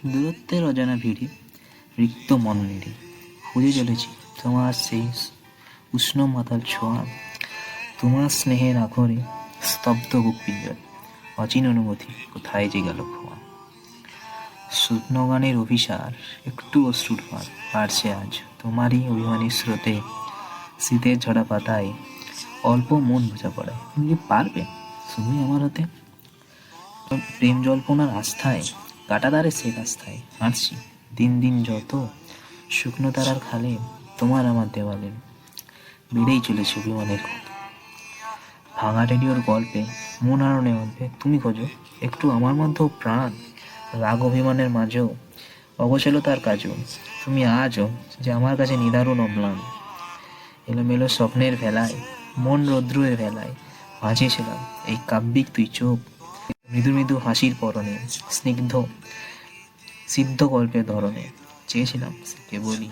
দূরত্বের অজানা ভিড়ে রিক্ত মন নেড়ে খুঁজে চলেছি তোমার সেই উষ্ণ মাতাল ছোঁয়া, তোমার স্নেহের আখরে স্তব্ধ বুক পিঞ্জর, অচিন অনুভূতি কোথায় যে গেল খোয়া। শুকনো গানের অভিসার একটু অশ্রুর ভার বাড়ছে আজ তোমারই অভিমানী স্রোতে, শীতের ঝরা পাতায় অল্প মন বোঝা পড়ায়। তুমি কি পারবে শুধুই আমার হতে? প্রেম জল্পনার আস্থায় কাটাতারে সে রাস্তায় হাঁটছি দিন দিন যত, শুকনো তারার খালে তোমার আমার দেওয়ালে বেড়েই চলেছে অভিমানের ক্ষত। ভাঙা রেডিওর গল্পে মন হারানো অল্পে তুমি খোঁজো একটু আমার মধ্যেও প্রাণ, রাগ অভিমানের মাঝেও অগোচলতার কাজও তুমি আজও যে আমার কাছে নিদারুণ অম্লান। এলোমেলো স্বপ্নের ভেলায় মন রৌদ্রের ভেলায় ভাসিয়েছিলাম এই কাব্যিক তুই চোখ, মৃদু মৃদু হাসির পরনে স্নিগ্ধ সিদ্ধ গল্পের ধরনে চেয়েছিলাম কেবলই